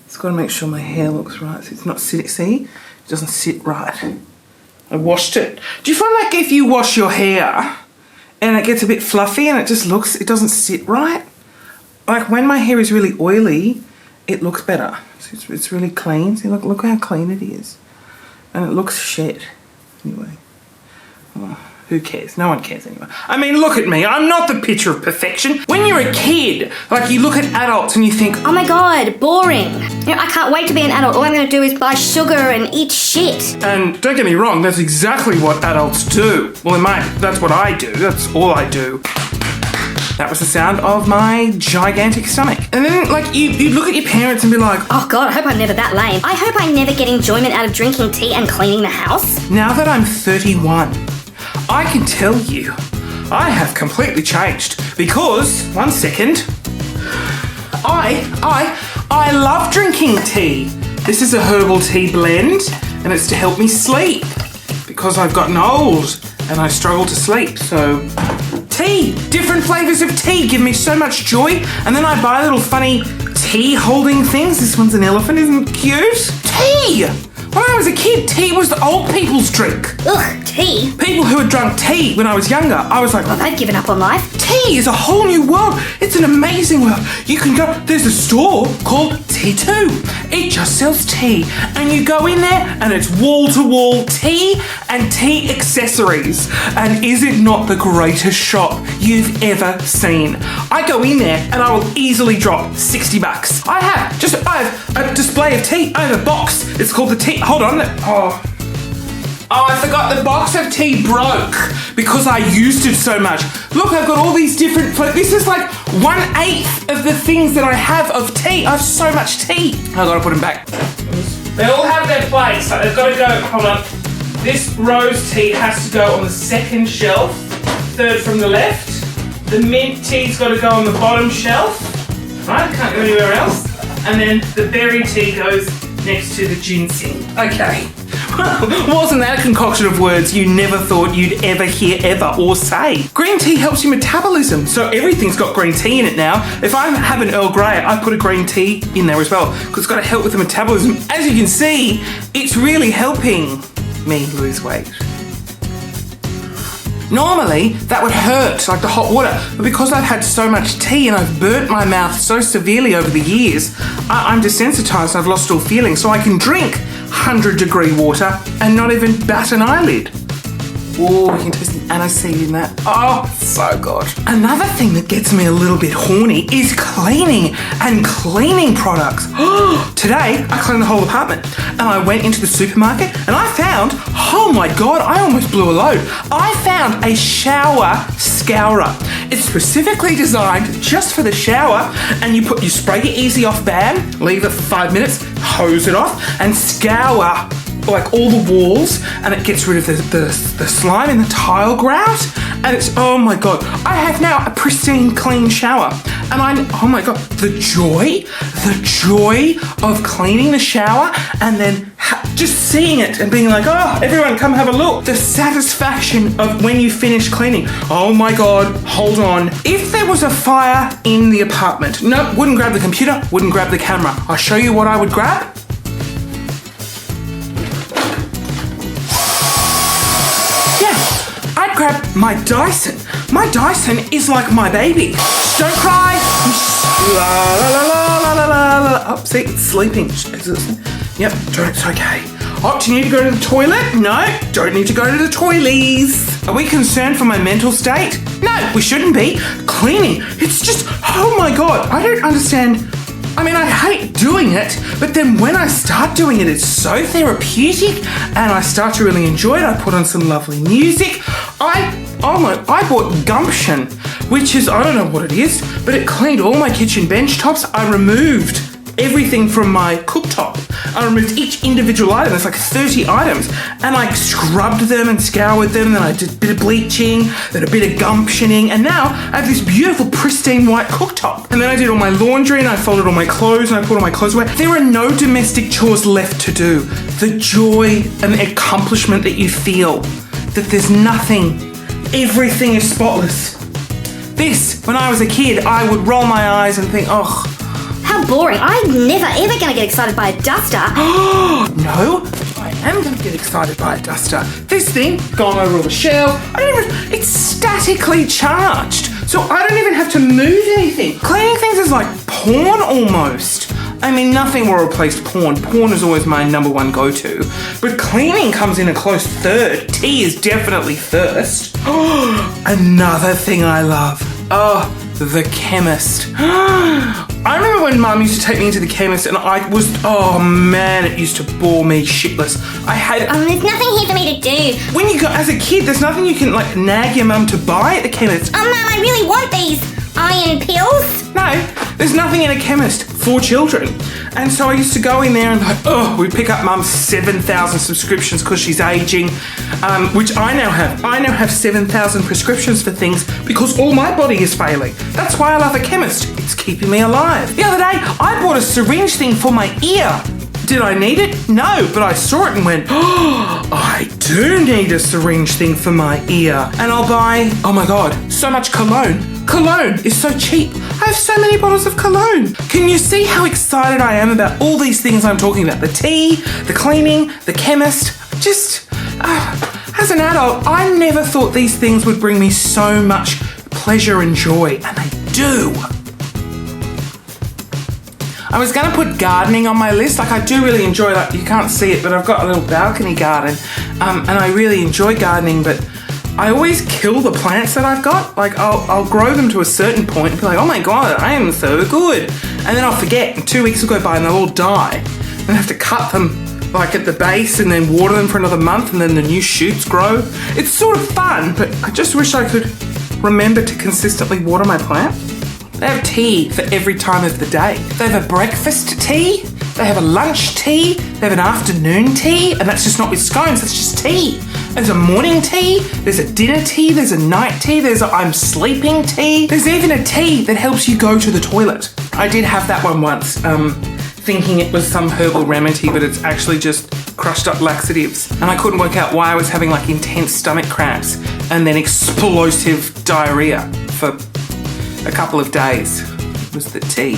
Just got to make sure my hair looks right. So it's not sitting, see? It doesn't sit right. I washed it. Do you find like if you wash your hair and it gets a bit fluffy and it doesn't sit right? Like when my hair is really oily, it looks better. So it's really clean. See, look how clean it is. And it looks shit. Anyway. Oh, who cares? No one cares anyway. I mean, look at me. I'm not the picture of perfection. When you're a kid, like you look at adults and you think, oh my god, boring. You know, I can't wait to be an adult. All I'm going to do is buy sugar and eat shit. And don't get me wrong, that's exactly what adults do. Well, that's what I do. That's all I do. That was the sound of my gigantic stomach. And then, like, you look at your parents and be like, oh god, I hope I'm never that lame. I hope I never get enjoyment out of drinking tea and cleaning the house. Now that I'm 31, I can tell you, I have completely changed. Because, one second, I love drinking tea. This is a herbal tea blend, and it's to help me sleep. Because I've gotten old, and I struggle to sleep, so... Tea! Different flavours of tea give me so much joy. And then I buy little funny tea holding things. This one's an elephant, isn't it cute? Tea! When I was a kid, tea was the old people's drink. Ugh, tea? People who had drunk tea when I was younger, I was like... well, they've given up on life. Tea is a whole new world. It's an amazing world. You can go... There's a store called T2. It just sells tea. And you go in there and it's wall-to-wall tea and tea accessories. And is it not the greatest shop you've ever seen? I go in there and I will easily drop $60. I have a display of tea. I have a box. It's called the tea... Hold on. Oh, I forgot the box of tea broke because I used it so much. Look, I've got all these different... This is like 1/8 of the things that I have of tea. I have so much tea. I've got to put them back. They all have their place. So they've got to go... Hold on. This rose tea has to go on the second shelf, third from the left. The mint tea's got to go on the bottom shelf. Right? Can't go anywhere else. And then the berry tea goes next to the ginseng. Okay. Wasn't that a concoction of words you never thought you'd ever hear ever or say? Green tea helps your metabolism, so everything's got green tea in it now. If I have an Earl Grey, I put a green tea in there as well, because it's got to help with the metabolism. As you can see, it's really helping me lose weight. Normally, that would hurt, like the hot water, but because I've had so much tea and I've burnt my mouth so severely over the years, I'm desensitized and I've lost all feeling, so I can drink 100-degree water and not even bat an eyelid. Oh, you can taste the aniseed in that. Oh, so good. Another thing that gets me a little bit horny is cleaning and cleaning products. Today, I cleaned the whole apartment and I went into the supermarket and I found, oh my God, I almost blew a load. I found a shower scourer. It's specifically designed just for the shower, and you spray your Easy Off bam, leave it for 5 minutes, hose it off and scour like all the walls, and it gets rid of the slime in the tile grout, and it's, oh my God, I have now a pristine clean shower. And oh my God, the joy of cleaning the shower and then just seeing it and being like, oh, everyone come have a look. The satisfaction of when you finish cleaning. Oh my God, hold on. If there was a fire in the apartment, no, wouldn't grab the computer, wouldn't grab the camera. I'll show you what I would grab. I'd grab my Dyson. My Dyson is like my baby. Shh, don't cry. La la la la la la la. Oh, see, it's sleeping. Yep, it's okay. Oh, do you need to go to the toilet? No, don't need to go to the toilies. Are we concerned for my mental state? No, we shouldn't be. Cleaning, it's just, oh my God, I don't understand. I mean, I hate doing it, but then when I start doing it, it's so therapeutic and I start to really enjoy it. I put on some lovely music. I bought Gumption, which is, I don't know what it is, but it cleaned all my kitchen bench tops. I removed everything from my cooktop. I removed each individual item. There's like 30 items. And I scrubbed them and scoured them. Then I did a bit of bleaching, then a bit of gumptioning. And now I have this beautiful, pristine white cooktop. And then I did all my laundry and I folded all my clothes and I put all my clothes away. There are no domestic chores left to do. The joy and the accomplishment that you feel, that there's nothing, everything is spotless. This, when I was a kid, I would roll my eyes and think, oh, how boring. I'm never ever going to get excited by a duster. No, I am going to get excited by a duster. This thing, going over all the shelves, it's statically charged. So I don't even have to move anything. Cleaning things is like porn almost. I mean, nothing will replace porn. Porn is always my number one go-to. But cleaning comes in a close third. Tea is definitely first. Another thing I love. Oh, the chemist. I remember when Mum used to take me into the chemist and oh man, it used to bore me shitless. I had it. There's nothing here for me to do. When you go, as a kid, there's nothing you can like nag your mum to buy at the chemist. Oh, Mum, I really want these iron pills. No, there's nothing in a chemist for children. And so I used to go in there and we'd pick up Mum's 7,000 subscriptions because she's aging, which I now have. I now have 7,000 prescriptions for things because all my body is failing. That's why I love a chemist. It's keeping me alive. The other day, I bought a syringe thing for my ear. Did I need it? No, but I saw it and went, I do need a syringe thing for my ear. And I'll buy, oh my God, so much cologne. Cologne is so cheap. I have so many bottles of cologne. Can you see how excited I am about all these things I'm talking about? The tea, the cleaning, the chemist. Just, as an adult, I never thought these things would bring me so much pleasure and joy, and they do. I was going to put gardening on my list. Like, I do really enjoy, like, you can't see it, but I've got a little balcony garden, and I really enjoy gardening, but I always kill the plants that I've got. Like, I'll grow them to a certain point and be like, oh my God, I am so good. And then I'll forget, and 2 weeks will go by and they'll all die. And I have to cut them, like, at the base and then water them for another month and then the new shoots grow. It's sort of fun, but I just wish I could remember to consistently water my plants. They have tea for every time of the day. They have a breakfast tea, they have a lunch tea, they have an afternoon tea, and that's just not with scones, that's just tea. There's a morning tea, there's a dinner tea, there's a night tea, there's a I'm sleeping tea. There's even a tea that helps you go to the toilet. I did have that one once, thinking it was some herbal remedy, but it's actually just crushed up laxatives. And I couldn't work out why I was having like intense stomach cramps and then explosive diarrhea for a couple of days. It was the tea.